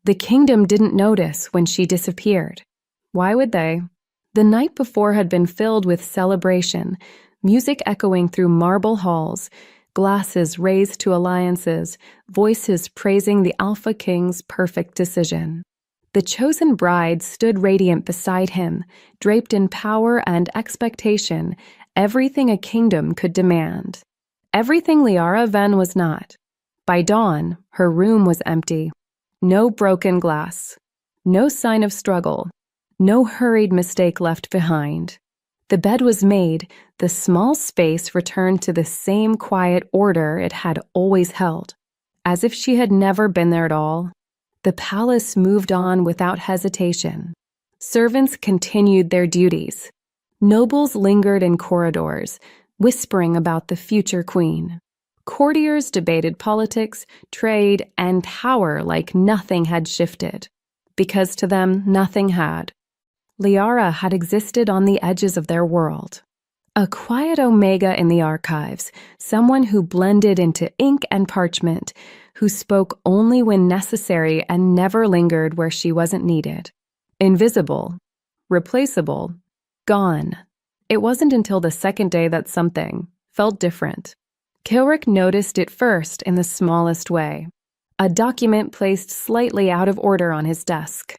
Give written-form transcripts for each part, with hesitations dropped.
The kingdom didn't notice when she disappeared. Why would they? The night before had been filled with celebration, music echoing through marble halls, glasses raised to alliances, voices praising the Alpha King's perfect decision. The chosen bride stood radiant beside him, draped in power and expectation, everything a kingdom could demand. Everything Liara Ven was not. By dawn, her room was empty. No broken glass. No sign of struggle. No hurried mistake left behind. The bed was made, the small space returned to the same quiet order it had always held, as if she had never been there at all. The palace moved on without hesitation. Servants continued their duties. Nobles lingered in corridors, whispering about the future queen. Courtiers debated politics, trade, and power like nothing had shifted, because to them nothing had. Liara had existed on the edges of their world. A quiet omega in the archives, someone who blended into ink and parchment, who spoke only when necessary and never lingered where she wasn't needed. Invisible, replaceable, gone. It wasn't until the second day that something felt different. Kilric noticed it first in the smallest way. A document placed slightly out of order on his desk.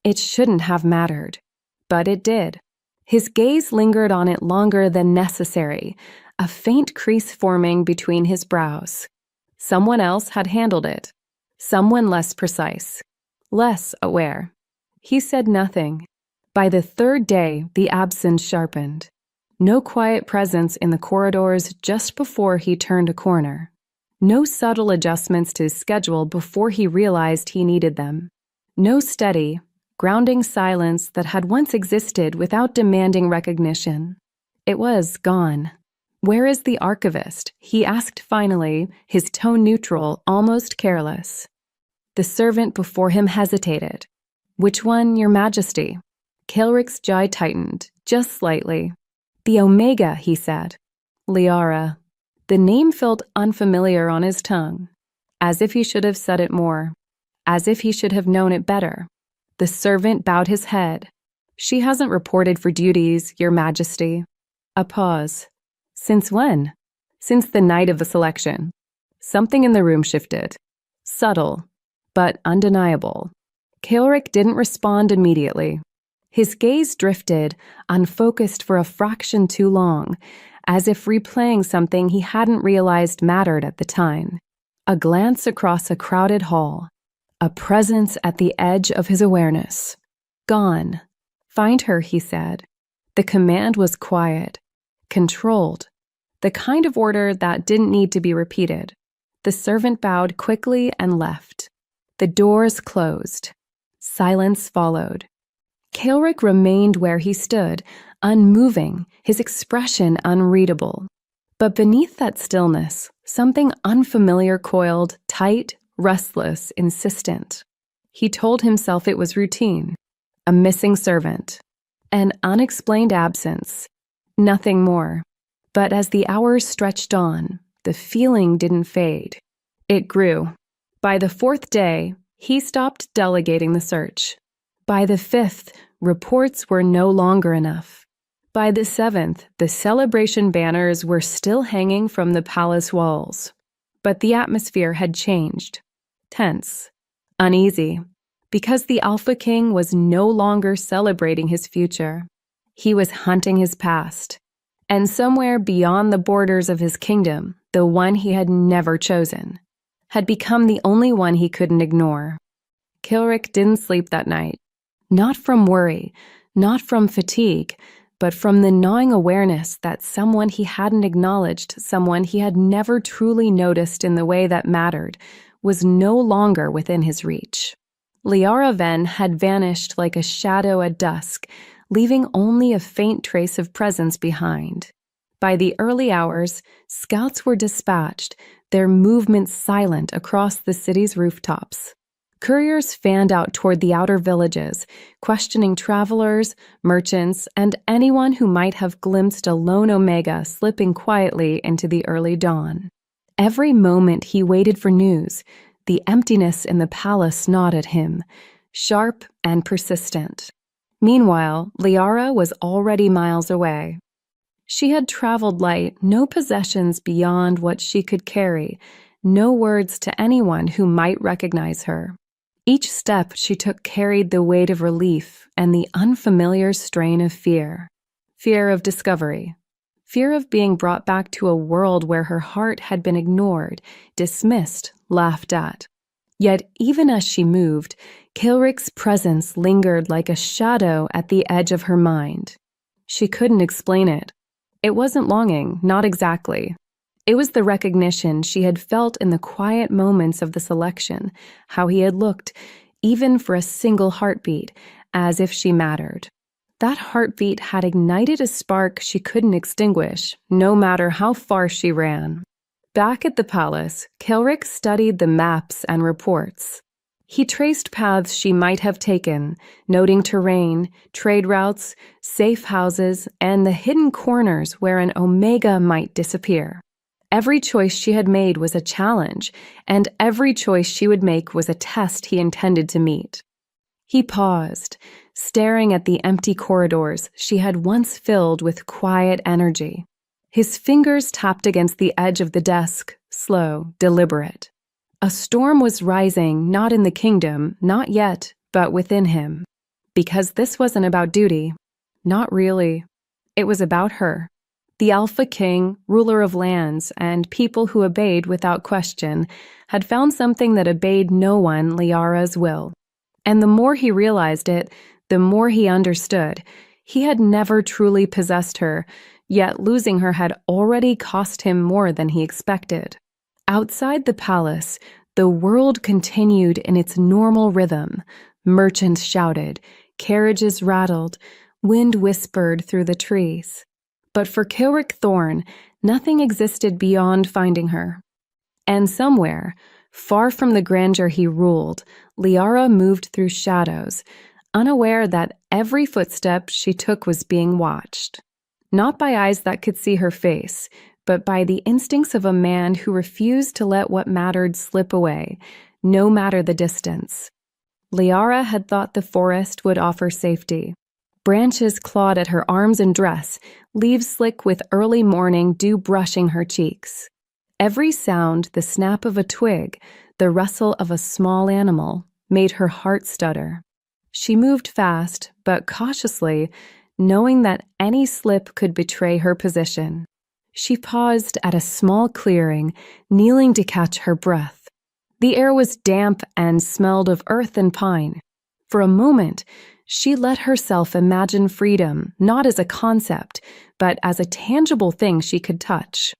It shouldn't have mattered. But it did. His gaze lingered on it longer than necessary, a faint crease forming between his brows. Someone else had handled it. Someone less precise, less aware. He said nothing. By the third day, the absence sharpened. No quiet presence in the corridors just before he turned a corner. No subtle adjustments to his schedule before he realized he needed them. No steady, grounding silence that had once existed without demanding recognition. It was gone. "Where is the archivist?" he asked finally, his tone neutral, almost careless. The servant before him hesitated. "Which one, Your Majesty?" Kilric's jaw tightened, just slightly. "The Omega," he said. Liara. The name felt unfamiliar on his tongue, as if he should have said it more, as if he should have known it better. The servant bowed his head. "She hasn't reported for duties, Your Majesty." A pause. "Since when?" "Since the night of the selection." Something in the room shifted. Subtle, but undeniable. Kilric didn't respond immediately. His gaze drifted, unfocused for a fraction too long, as if replaying something he hadn't realized mattered at the time. A glance across a crowded hall. A presence at the edge of his awareness. "Gone." "Find her," he said. The command was quiet, controlled, the kind of order that didn't need to be repeated. The servant bowed quickly and left. The doors closed. Silence followed. Kilric remained where he stood, unmoving, his expression unreadable. But beneath that stillness, something unfamiliar coiled, tight, restless, insistent. He told himself it was routine, a missing servant, an unexplained absence, nothing more. But as the hours stretched on, the feeling didn't fade. It grew. By the fourth day, he stopped delegating the search. By the fifth, reports were no longer enough. By the seventh, the celebration banners were still hanging from the palace walls. But the atmosphere had changed. Tense, uneasy, because the Alpha King was no longer celebrating his future. He was hunting his past. And somewhere beyond the borders of his kingdom, the one he had never chosen, had become the only one he couldn't ignore. Kilric didn't sleep that night. Not from worry, not from fatigue, but from the gnawing awareness that someone he hadn't acknowledged, someone he had never truly noticed in the way that mattered, was no longer within his reach. Liara Ven had vanished like a shadow at dusk, leaving only a faint trace of presence behind. By the early hours, scouts were dispatched, their movements silent across the city's rooftops. Couriers fanned out toward the outer villages, questioning travelers, merchants, and anyone who might have glimpsed a lone Omega slipping quietly into the early dawn. Every moment he waited for news, The emptiness in the palace gnawed at him, sharp and persistent. Meanwhile, Liara was already miles away. She had traveled light, no possessions beyond what she could carry, no words to anyone who might recognize her. Each step she took carried the weight of relief and the unfamiliar strain of fear. Fear of discovery. Fear of being brought back to a world where her heart had been ignored, dismissed, laughed at. Yet even as she moved, Kilrick's presence lingered like a shadow at the edge of her mind. She couldn't explain it. It wasn't longing, not exactly. It was the recognition she had felt in the quiet moments of the selection, how he had looked, even for a single heartbeat, as if she mattered. That heartbeat had ignited a spark she couldn't extinguish, no matter how far she ran. Back at the palace, Kilrick studied the maps and reports. He traced paths she might have taken, noting terrain, trade routes, safe houses, and the hidden corners where an Omega might disappear. Every choice she had made was a challenge, and every choice she would make was a test he intended to meet. He paused, staring at the empty corridors she had once filled with quiet energy. His fingers tapped against the edge of the desk, slow, deliberate. A storm was rising, not in the kingdom, not yet, but within him. Because this wasn't about duty. Not really. It was about her. The Alpha King, ruler of lands, and people who obeyed without question, had found something that obeyed no one Liara's will. And the more he realized it, the more he understood. He had never truly possessed her, yet losing her had already cost him more than he expected. Outside the palace, the world continued in its normal rhythm. Merchants shouted, carriages rattled, wind whispered through the trees. But for Kilrick Thorne, nothing existed beyond finding her. And somewhere, far from the grandeur he ruled, Liara moved through shadows, unaware that every footstep she took was being watched. Not by eyes that could see her face, but by the instincts of a man who refused to let what mattered slip away, no matter the distance. Liara had thought the forest would offer safety. Branches clawed at her arms and dress, leaves slick with early morning dew brushing her cheeks. Every sound, the snap of a twig, the rustle of a small animal, made her heart stutter. She moved fast, but cautiously, knowing that any slip could betray her position. She paused at a small clearing, kneeling to catch her breath. The air was damp and smelled of earth and pine. For a moment, she let herself imagine freedom, not as a concept, but as a tangible thing she could touch.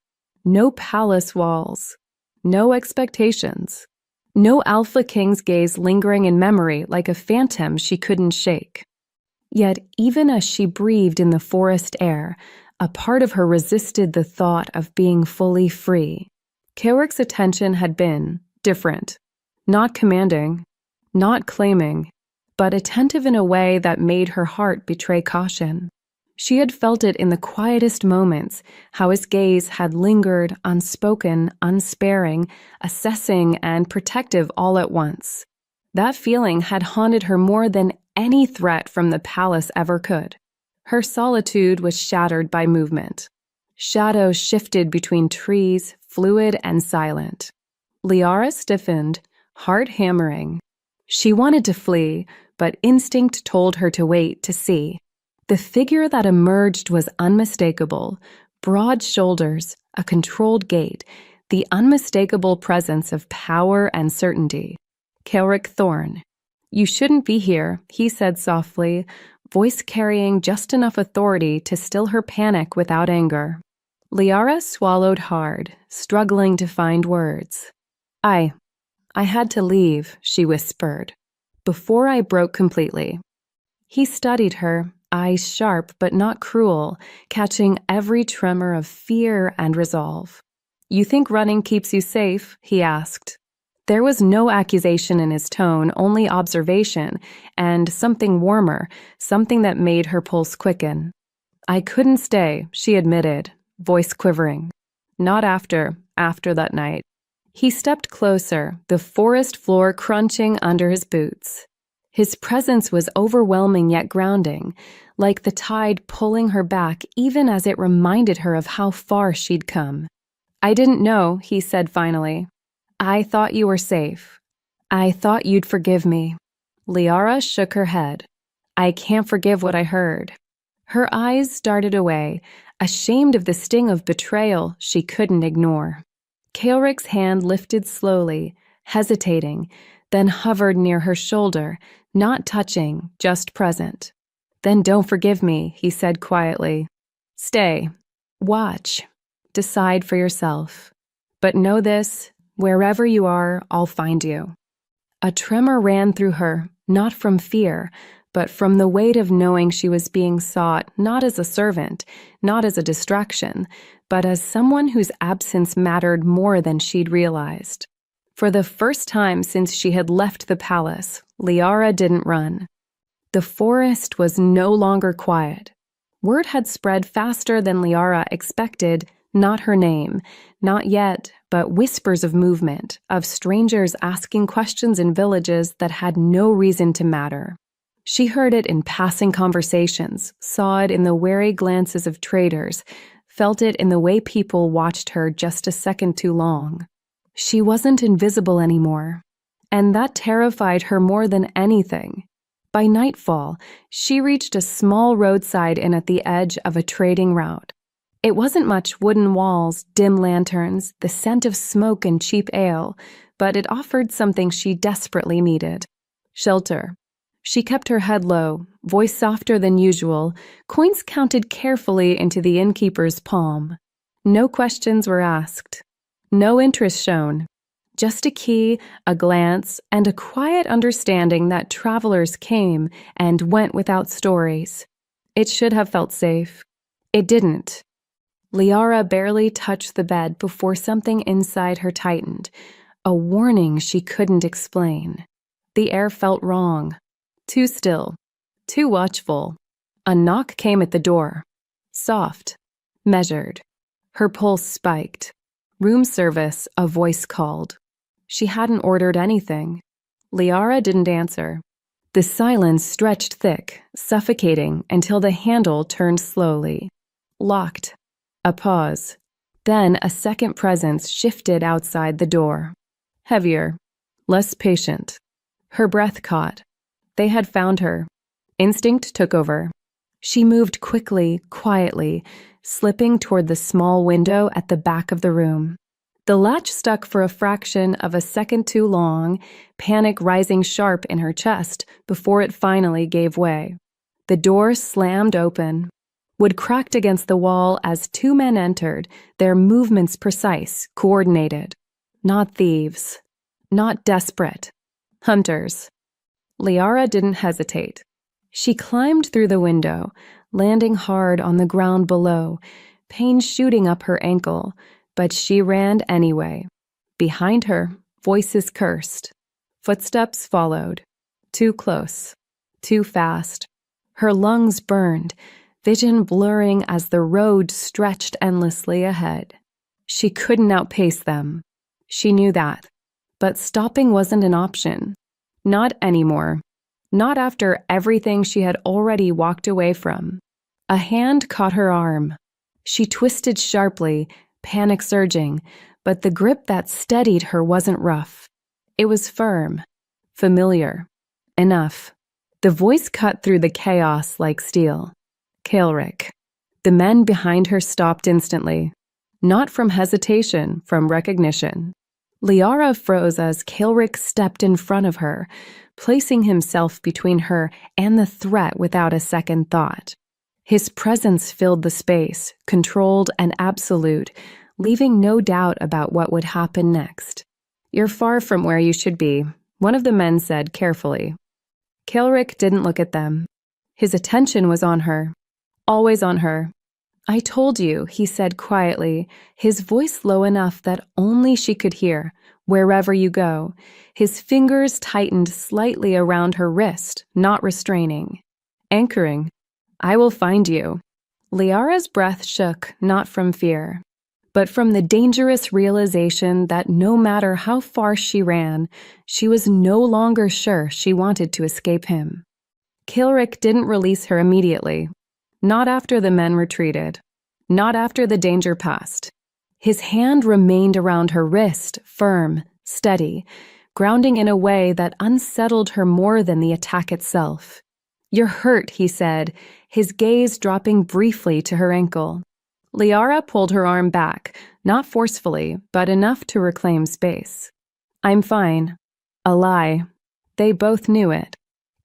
No palace walls, no expectations, no Alpha King's gaze lingering in memory like a phantom she couldn't shake. Yet even as she breathed in the forest air, a part of her resisted the thought of being fully free. Kilrick's attention had been different, not commanding, not claiming, but attentive in a way that made her heart betray caution. She had felt it in the quietest moments, how his gaze had lingered, unspoken, unsparing, assessing and protective all at once. That feeling had haunted her more than any threat from the palace ever could. Her solitude was shattered by movement. Shadows shifted between trees, fluid and silent. Liara stiffened, heart hammering. She wanted to flee, but instinct told her to wait to see. The figure that emerged was unmistakable. Broad shoulders, a controlled gait, the unmistakable presence of power and certainty. Kilrick Thorne. "You shouldn't be here," he said softly, voice carrying just enough authority to still her panic without anger. Liara swallowed hard, struggling to find words. I had to leave," she whispered, "before I broke completely." He studied her, eyes sharp but not cruel, catching every tremor of fear and resolve. "You think running keeps you safe?" he asked. There was no accusation in his tone, only observation, and something warmer, something that made her pulse quicken. "I couldn't stay," she admitted, voice quivering. "Not after that night. He stepped closer, the forest floor crunching under his boots. His presence was overwhelming yet grounding, like the tide pulling her back even as it reminded her of how far she'd come. "I didn't know," he said finally. "I thought you were safe. I thought you'd forgive me." Liara shook her head. "I can't forgive what I heard." Her eyes darted away, ashamed of the sting of betrayal she couldn't ignore. Kaelric's hand lifted slowly, hesitating, then hovered near her shoulder, not touching, just present. "Then don't forgive me," he said quietly. "Stay. Watch. Decide for yourself. But know this, wherever you are, I'll find you." A tremor ran through her, not from fear, but from the weight of knowing she was being sought not as a servant, not as a distraction, but as someone whose absence mattered more than she'd realized. For the first time since she had left the palace, Liara didn't run. The forest was no longer quiet. Word had spread faster than Liara expected, not her name, not yet, but whispers of movement, of strangers asking questions in villages that had no reason to matter. She heard it in passing conversations, saw it in the wary glances of traders, felt it in the way people watched her just a second too long. She wasn't invisible anymore, and that terrified her more than anything. By nightfall, she reached a small roadside inn at the edge of a trading route. It wasn't much wooden walls, dim lanterns, the scent of smoke and cheap ale, but it offered something she desperately needed: shelter. She kept her head low, voice softer than usual, coins counted carefully into the innkeeper's palm. No questions were asked. No interest shown. Just a key, a glance, and a quiet understanding that travelers came and went without stories. It should have felt safe. It didn't. Liara barely touched the bed before something inside her tightened, a warning she couldn't explain. The air felt wrong. Too still. Too watchful. A knock came at the door. Soft. Measured. Her pulse spiked. "Room service," a voice called. She hadn't ordered anything. Liara didn't answer. The silence stretched thick, suffocating until the handle turned slowly. Locked. A pause. Then a second presence shifted outside the door. Heavier. Less patient. Her breath caught. They had found her. Instinct took over. She moved quickly, quietly, slipping toward the small window at the back of the room. The latch stuck for a fraction of a second too long, panic rising sharp in her chest before it finally gave way. The door slammed open. Wood cracked against the wall as two men entered, their movements precise, coordinated. Not thieves. Not desperate. Hunters. Liara didn't hesitate. She climbed through the window, landing hard on the ground below, pain shooting up her ankle, but she ran anyway. Behind her, voices cursed. Footsteps followed. Too close. Too fast. Her lungs burned, vision blurring as the road stretched endlessly ahead. She couldn't outpace them. She knew that. But stopping wasn't an option. Not anymore. Not after everything she had already walked away from. A hand caught her arm. She twisted sharply, panic surging, but the grip that steadied her wasn't rough. It was firm. Familiar. Enough. The voice cut through the chaos like steel. Kaelric. The men behind her stopped instantly. Not from hesitation, from recognition. Liara froze as Kaelric stepped in front of her, placing himself between her and the threat without a second thought. His presence filled the space, controlled and absolute, leaving no doubt about what would happen next. "You're far from where you should be," one of the men said carefully. Kaelric didn't look at them. His attention was on her. Always on her. "I told you," he said quietly, his voice low enough that only she could hear. "Wherever you go." His fingers tightened slightly around her wrist, not restraining. Anchoring. "I will find you." Liara's breath shook, not from fear. but from the dangerous realization that no matter how far she ran, she was no longer sure she wanted to escape him. Kilrick didn't release her immediately. Not after the men retreated. Not after the danger passed. His hand remained around her wrist, firm, steady, grounding in a way that unsettled her more than the attack itself. "You're hurt," he said, his gaze dropping briefly to her ankle. Liara pulled her arm back, not forcefully, but enough to reclaim space. "I'm fine." A lie. They both knew it.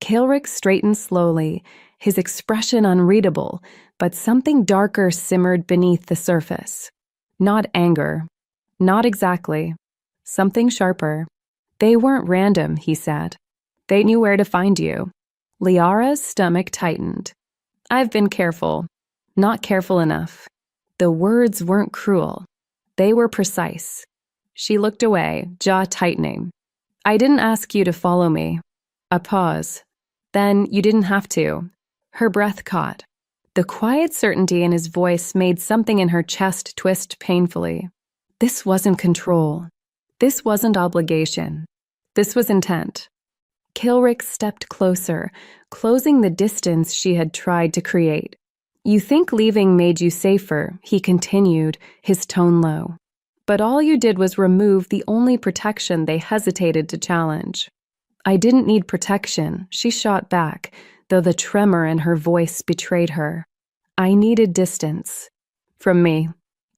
Kilrick straightened slowly, his expression unreadable, but something darker simmered beneath the surface. Not anger. Not exactly. Something sharper. "They weren't random," he said. "They knew where to find you." Liara's stomach tightened. "I've been careful. Not careful enough." The words weren't cruel. They were precise. She looked away, jaw tightening. "I didn't ask you to follow me." A pause. "Then you didn't have to." Her breath caught. The quiet certainty in his voice made something in her chest twist painfully. This wasn't control. This wasn't obligation. This was intent. Kilrick stepped closer, closing the distance she had tried to create. "You think leaving made you safer," he continued, his tone low. "But all you did was remove the only protection they hesitated to challenge." "I didn't need protection," she shot back, though the tremor in her voice betrayed her. "I needed distance." "From me."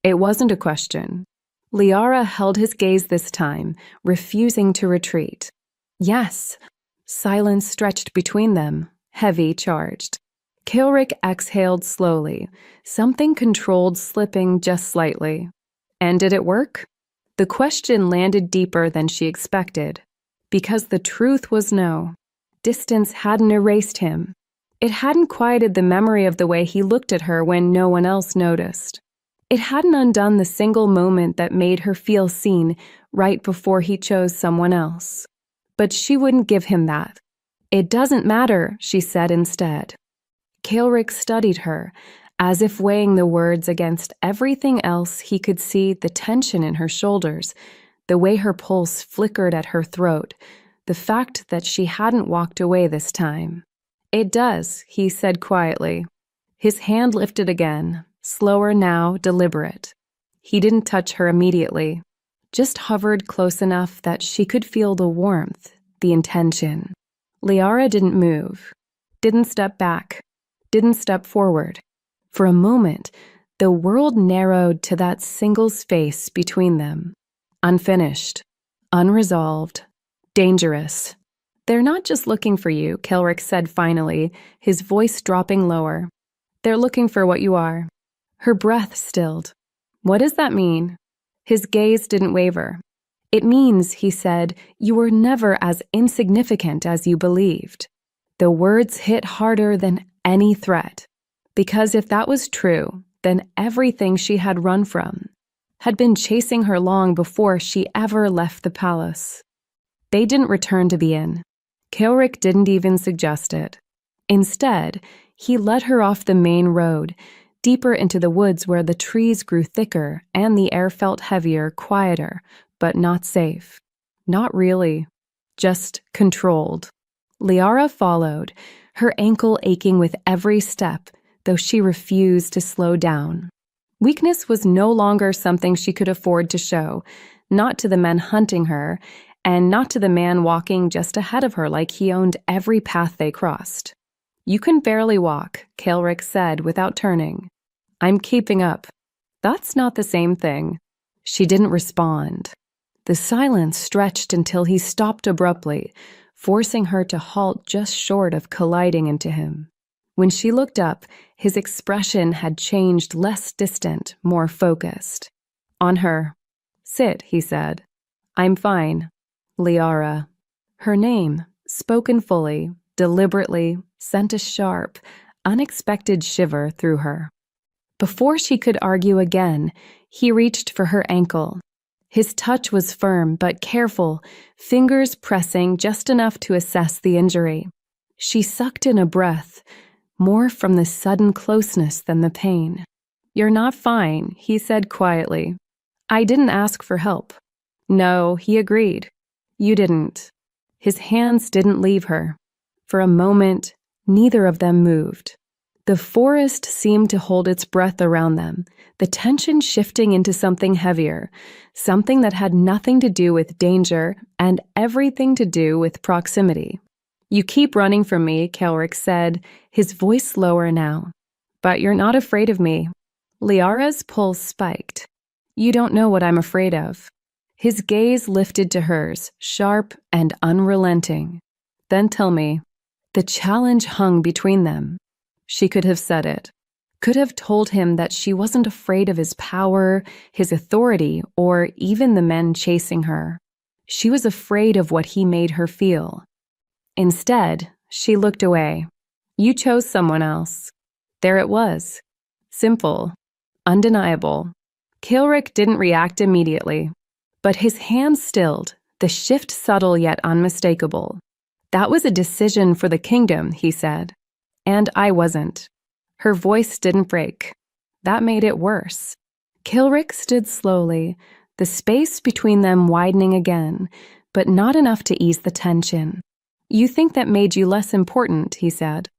It wasn't a question. Liara held his gaze this time, refusing to retreat. "Yes." Silence stretched between them, heavy, charged. Kilrick exhaled slowly, something controlled slipping just slightly. "And did it work?" The question landed deeper than she expected, because the truth was no. Distance hadn't erased him. It hadn't quieted the memory of the way he looked at her when no one else noticed. It hadn't undone the single moment that made her feel seen right before he chose someone else. But she wouldn't give him that. "It doesn't matter," she said instead. Kilrick studied her, as if weighing the words against everything else. He could see the tension in her shoulders, the way her pulse flickered at her throat, the fact that she hadn't walked away this time. "It does," he said quietly. His hand lifted again, slower now, deliberate. He didn't touch her immediately, just hovered close enough that she could feel the warmth, the intention. Liara didn't move, didn't step back, didn't step forward. For a moment, the world narrowed to that single space between them. Unfinished, unresolved, dangerous. "They're not just looking for you," Kilrick said finally, his voice dropping lower. "They're looking for what you are." Her breath stilled. "What does that mean?" His gaze didn't waver. "It means," he said, "you were never as insignificant as you believed." The words hit harder than any threat. Because if that was true, then everything she had run from had been chasing her long before she ever left the palace. They didn't return to the inn. Kilrick didn't even suggest it. Instead, he led her off the main road, deeper into the woods where the trees grew thicker and the air felt heavier, quieter, but not safe. Not really. Just controlled. Liara followed, her ankle aching with every step, though she refused to slow down. Weakness was no longer something she could afford to show, not to the men hunting her, and not to the man walking just ahead of her like he owned every path they crossed. "You can barely walk," Kilrick said without turning. "I'm keeping up." "That's not the same thing." She didn't respond. The silence stretched until he stopped abruptly, forcing her to halt just short of colliding into him. When she looked up, his expression had changed, less distant, more focused. "On her." "Sit," he said. "I'm fine." Liara. Her name, spoken fully, deliberately, sent a sharp, unexpected shiver through her. Before she could argue again, he reached for her ankle. His touch was firm but careful, fingers pressing just enough to assess the injury. She sucked in a breath, more from the sudden closeness than the pain. "You're not fine," he said quietly. "I didn't ask for help." "No," he agreed. "You didn't." His hands didn't leave her. For a moment, neither of them moved. The forest seemed to hold its breath around them, the tension shifting into something heavier, something that had nothing to do with danger and everything to do with proximity. "You keep running from me," Kelrick said, his voice lower now. "But you're not afraid of me." Liara's pulse spiked. "You don't know what I'm afraid of." His gaze lifted to hers, sharp and unrelenting. "Then tell me." The challenge hung between them. She could have said it, could have told him that she wasn't afraid of his power, his authority, or even the men chasing her. She was afraid of what he made her feel. Instead, she looked away. "You chose someone else." There it was. Simple. Undeniable. Kilrick didn't react immediately, but his hands stilled, the shift subtle yet unmistakable. "That was a decision for the kingdom," he said. "And I wasn't." Her voice didn't break. That made it worse. Kilrick stood slowly, the space between them widening again, but not enough to ease the tension. "You think that made you less important," he said.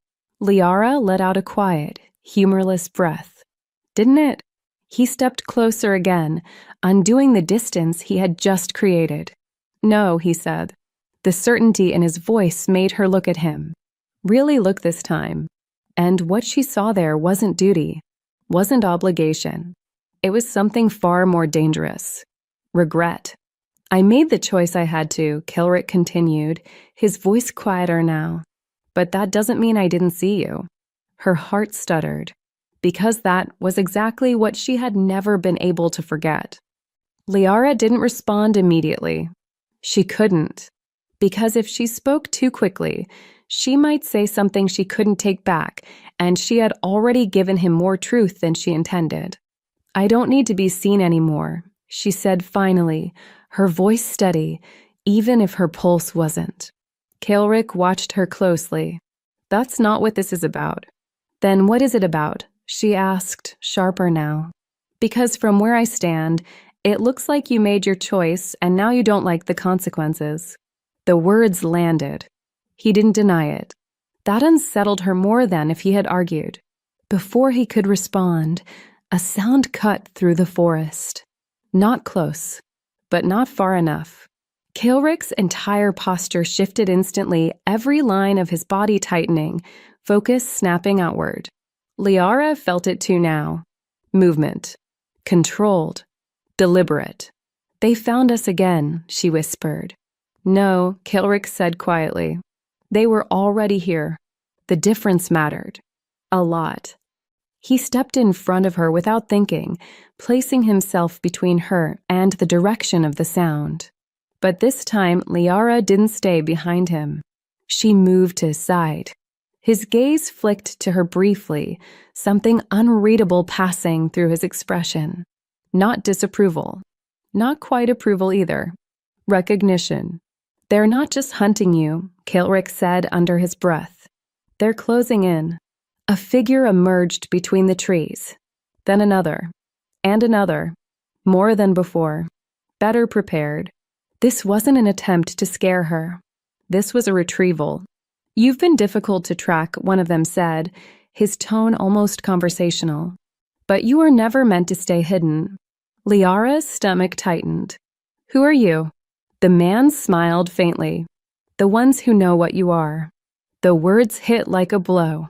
Liara let out a quiet, humorless breath. "Didn't it?" He stepped closer again, undoing the distance he had just created. "No," he said. The certainty in his voice made her look at him. Really look this time. And what she saw there wasn't duty, wasn't obligation. It was something far more dangerous. Regret. "I made the choice I had to," Kilrick continued, his voice quieter now. "But that doesn't mean I didn't see you." Her heart stuttered, because that was exactly what she had never been able to forget. Liara didn't respond immediately. She couldn't. Because if she spoke too quickly, she might say something she couldn't take back, and she had already given him more truth than she intended. "I don't need to be seen anymore," she said finally, her voice steady, even if her pulse wasn't. Kilrick watched her closely. "That's not what this is about." "Then what is it about?" she asked, sharper now. "Because from where I stand, it looks like you made your choice and now you don't like the consequences." The words landed. He didn't deny it. That unsettled her more than if he had argued. Before he could respond, a sound cut through the forest. Not close, but not far enough. Kilrick's entire posture shifted instantly, every line of his body tightening, focus snapping outward. Liara felt it too now. Movement. Controlled. Deliberate. "They found us again," she whispered. "No," Kilrick said quietly. "They were already here. The difference mattered. A lot." He stepped in front of her without thinking, placing himself between her and the direction of the sound. But this time, Liara didn't stay behind him. She moved to his side. His gaze flicked to her briefly, something unreadable passing through his expression. Not disapproval. Not quite approval either. Recognition. "They're not just hunting you," Kilrick said under his breath. "They're closing in." A figure emerged between the trees. Then another. And another. More than before. Better prepared. This wasn't an attempt to scare her. This was a retrieval. "You've been difficult to track," one of them said, his tone almost conversational. "But you were never meant to stay hidden." Liara's stomach tightened. "Who are you?" The man smiled faintly. "The ones who know what you are." The words hit like a blow.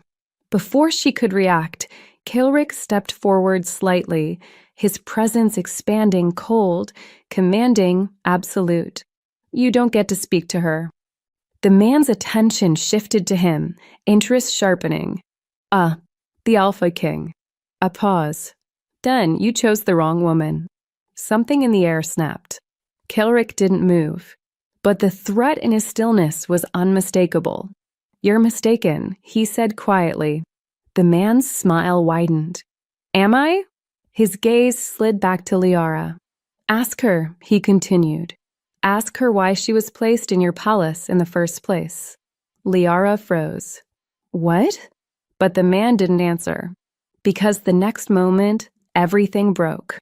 Before she could react, Kilrick stepped forward slightly, his presence expanding, cold, commanding, absolute. "You don't get to speak to her." The man's attention shifted to him, interest sharpening. The Alpha King." A pause. "Then you chose the wrong woman." Something in the air snapped. Kilrick didn't move, but the threat in his stillness was unmistakable. "You're mistaken," he said quietly. The man's smile widened. "Am I?" His gaze slid back to Liara. "Ask her," he continued. "Ask her why she was placed in your palace in the first place." Liara froze. "What?" But the man didn't answer, because the next moment, everything broke.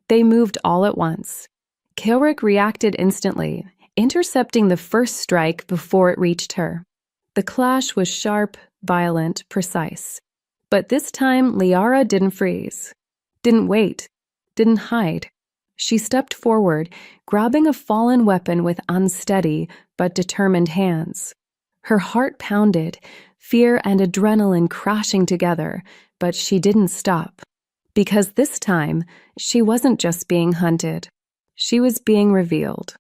They moved all at once. Kilrick reacted instantly, intercepting the first strike before it reached her. The clash was sharp, violent, precise. But this time, Liara didn't freeze, didn't wait, didn't hide. She stepped forward, grabbing a fallen weapon with unsteady but determined hands. Her heart pounded, fear and adrenaline crashing together, but she didn't stop. Because this time, she wasn't just being hunted. She was being revealed.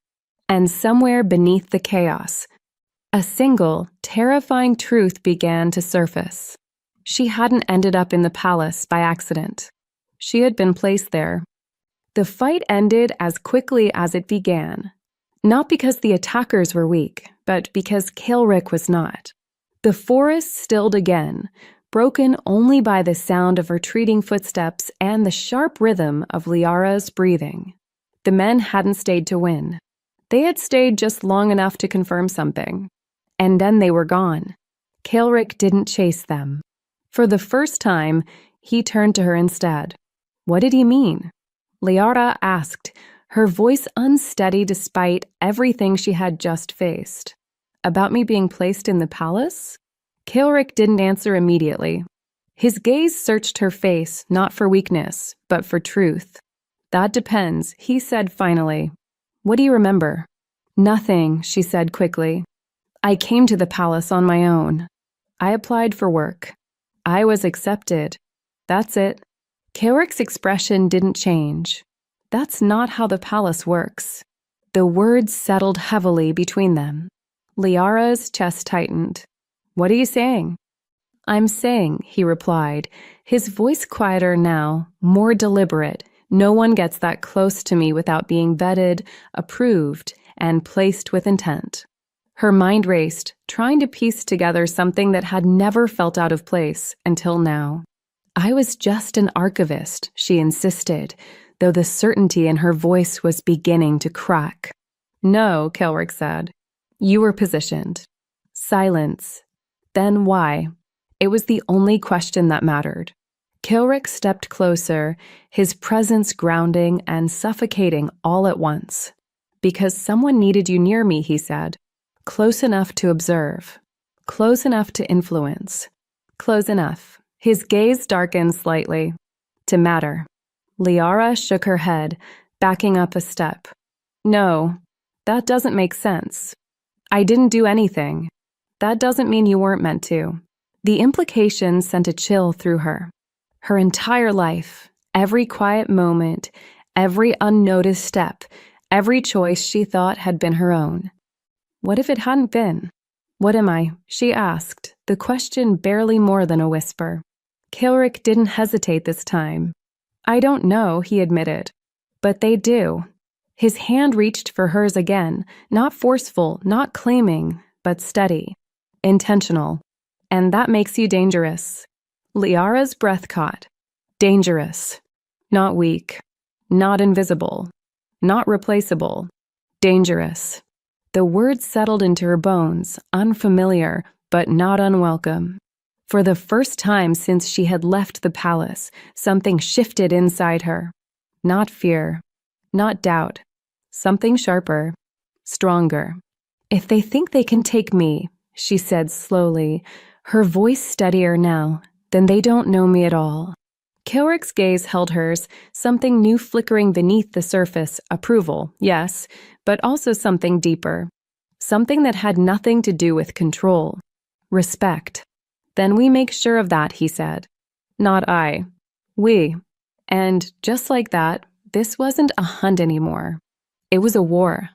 And somewhere beneath the chaos, a single, terrifying truth began to surface. She hadn't ended up in the palace by accident. She had been placed there. The fight ended as quickly as it began, not because the attackers were weak, but because Kilrick was not. The forest stilled again, broken only by the sound of retreating footsteps and the sharp rhythm of Liara's breathing. The men hadn't stayed to win. They had stayed just long enough to confirm something. And then they were gone. Kilrick didn't chase them. For the first time, he turned to her instead. What did he mean? Liara asked, her voice unsteady despite everything she had just faced. About me being placed in the palace? Kilrick didn't answer immediately. His gaze searched her face, not for weakness, but for truth. That depends, he said finally. What do you remember? Nothing, she said quickly. I came to the palace on my own. I applied for work. I was accepted. That's it. Kilrick's expression didn't change. That's not how the palace works. The words settled heavily between them. Liara's chest tightened. What are you saying? I'm saying, he replied, his voice quieter now, more deliberate. No one gets that close to me without being vetted, approved, and placed with intent. Her mind raced, trying to piece together something that had never felt out of place until now. I was just an archivist, she insisted, though the certainty in her voice was beginning to crack. No, Kilrick said. You were positioned. Silence. Then why? It was the only question that mattered. Kilrick stepped closer, his presence grounding and suffocating all at once. Because someone needed you near me, he said. Close enough to observe. Close enough to influence. Close enough. His gaze darkened slightly. To matter. Liara shook her head, backing up a step. No, that doesn't make sense. I didn't do anything. That doesn't mean you weren't meant to. The implication sent a chill through her. Her entire life, every quiet moment, every unnoticed step, every choice she thought had been her own. What if it hadn't been? What am I? She asked, the question barely more than a whisper. Kilrick didn't hesitate this time. I don't know, he admitted. But they do. His hand reached for hers again, not forceful, not claiming, but steady, intentional. And that makes you dangerous. Liara's breath caught. Dangerous. Not weak. Not invisible. Not replaceable. Dangerous. The words settled into her bones, unfamiliar, but not unwelcome. For the first time since she had left the palace, something shifted inside her. Not fear. Not doubt. Something sharper. Stronger. If they think they can take me, she said slowly, her voice steadier now, then they don't know me at all. Kilrick's gaze held hers, something new flickering beneath the surface. Approval, yes, but also something deeper. Something that had nothing to do with control. Respect. Then we make sure of that, he said. Not I. We. And just like that, this wasn't a hunt anymore. It was a war.